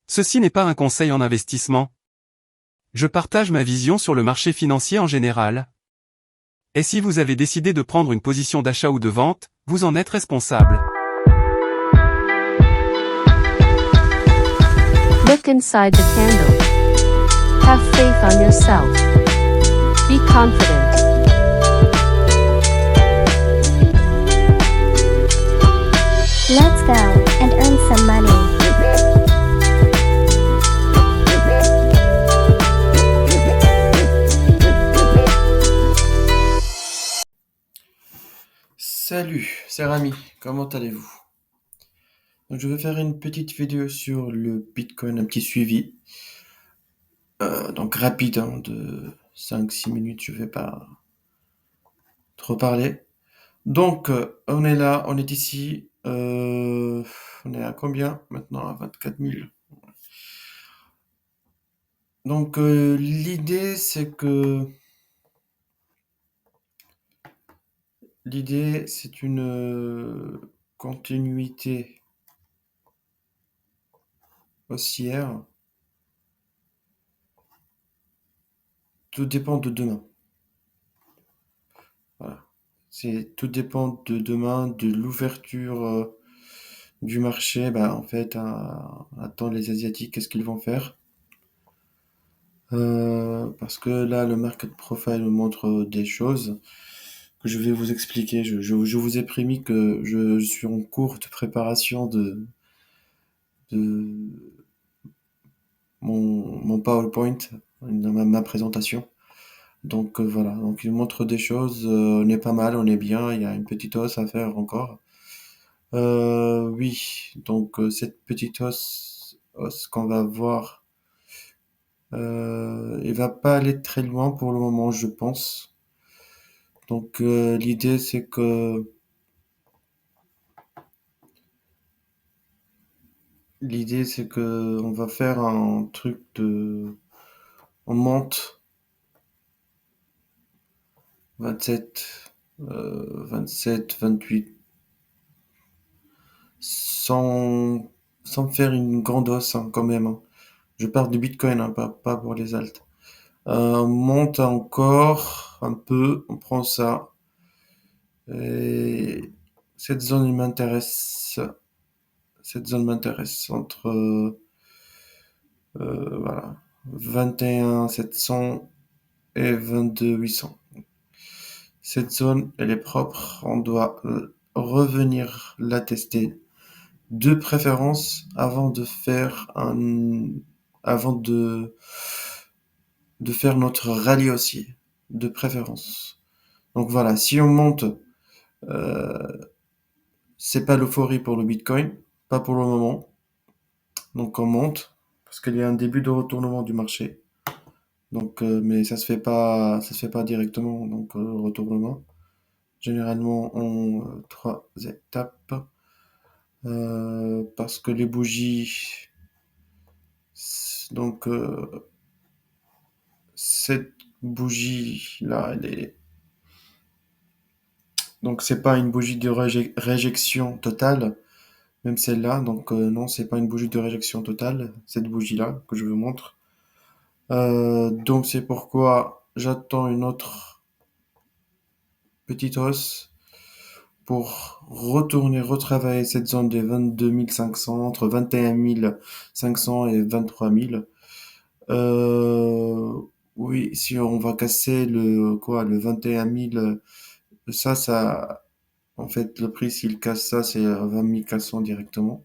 Ceci n'est pas un conseil en investissement. Je partage ma vision sur le marché financier en général. Et si vous avez décidé de prendre une position d'achat ou de vente, vous en êtes responsable. Look inside the candle. Have faith on yourself. Be confident. Let's go and earn some money. Salut, c'est Rami, comment allez-vous? Donc, je vais faire une petite vidéo sur le Bitcoin, un petit suivi. Donc rapide, hein, de 5-6 minutes, je vais pas trop parler. Donc on est là, on est ici, on est à combien maintenant? À 24 000. Donc l'idée c'est une continuité haussière. Tout dépend de demain. Voilà. Tout dépend de demain, de l'ouverture du marché. Bah, en fait, attends les Asiatiques, qu'est-ce qu'ils vont faire? Parce que là, le market profile me montre des choses que je vais vous expliquer. Je vous ai promis que je suis en cours de préparation de mon PowerPoint, de ma présentation. Donc voilà, donc il montre des choses, on est pas mal, on est bien, il y a une petite hausse à faire encore. Oui, donc cette petite hausse qu'on va voir, il va pas aller très loin pour le moment, je pense. Donc l'idée c'est que on va faire un truc on monte 27, 27, 28, sans faire une grande hausse, hein, quand même, hein. Je parle du Bitcoin, hein, pas pour les alts. On monte encore un peu, on prend ça. Et cette zone m'intéresse. Cette zone m'intéresse entre voilà, 21 700 et 22 800. Cette zone, elle est propre. On doit revenir la tester. De préférence avant de faire notre rallye haussier. De préférence. Donc voilà, si on monte, euh, c'est pas l'euphorie pour le Bitcoin, pas pour le moment. Donc on monte parce qu'il y a un début de retournement du marché. Donc, mais ça se fait pas directement. Donc retournement, généralement en 3 étapes, parce que les bougies, donc cette bougie là, donc c'est pas une bougie de réjection totale. Même celle-là, donc non, c'est pas une bougie de réjection totale, cette bougie-là que je vous montre. Donc c'est pourquoi j'attends une autre petite hausse pour retravailler cette zone des 22 500, entre 21 500 et 23 000. Euh, oui, si on va casser le 21 000, ça, en fait, le prix, s'il casse ça, c'est 20 400 directement.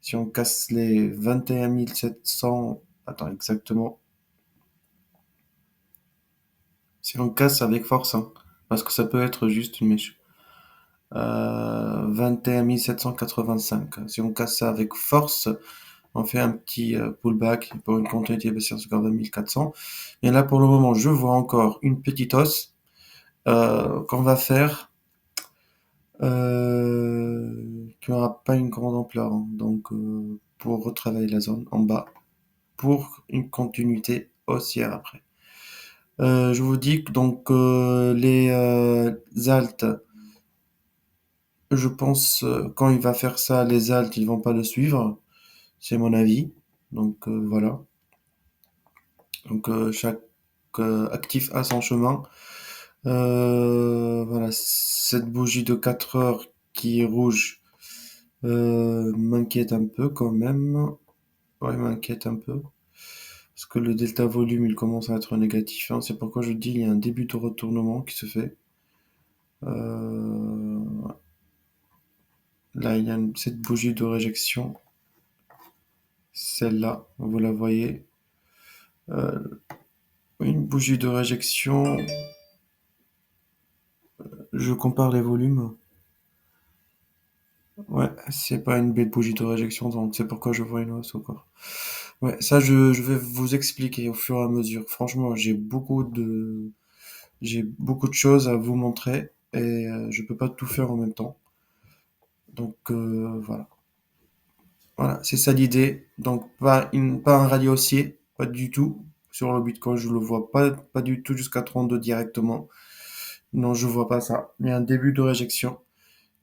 Si on casse les 21 700, attends, exactement. Si on casse avec force, hein, parce que ça peut être juste une mèche. 21 785. Si on casse ça avec force, on fait un petit pullback pour une continuité baissière sur 20 400. Et là, pour le moment, je vois encore une petite hausse qu'on va faire, qui n'aura pas une grande ampleur, hein. Donc, pour retravailler la zone en bas, pour une continuité haussière après. Je vous dis que donc les alts, je pense quand il va faire ça, les alts, ils vont pas le suivre, c'est mon avis. Donc voilà. Donc chaque actif a son chemin. Voilà, cette bougie de 4 heures qui est rouge m'inquiète un peu quand même. Ouais, m'inquiète un peu. Parce que le delta volume, il commence à être négatif, hein. C'est pourquoi je dis il y a un début de retournement qui se fait. Euh, Là, il y a cette bougie de réjection. Celle-là, vous la voyez. Euh, une bougie de réjection. Je compare les volumes. Ouais, c'est pas une belle bougie de réjection, donc c'est pourquoi je vois une hausse encore. Ouais, ça, je vais vous expliquer au fur et à mesure. Franchement, j'ai beaucoup de choses à vous montrer et je peux pas tout faire en même temps. Donc voilà. Voilà, c'est ça l'idée. Donc pas un rallye haussier, pas du tout. Sur le Bitcoin, je le vois pas du tout jusqu'à 32 directement. Non, je vois pas ça. Il y a un début de réjection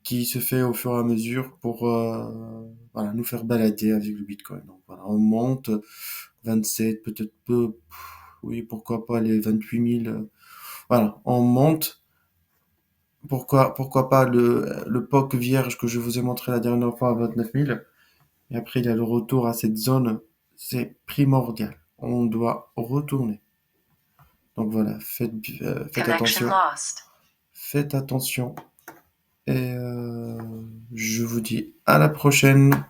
qui se fait au fur et à mesure pour voilà, nous faire balader avec le Bitcoin. Donc voilà, on monte 27, peut-être peu, oui, pourquoi pas les 28 000. Voilà, on monte. Pourquoi pas le POC vierge que je vous ai montré la dernière fois à 29 000. Et après, il y a le retour à cette zone. C'est primordial. On doit retourner. Donc voilà, faites attention. Faites attention. Et je vous dis à la prochaine.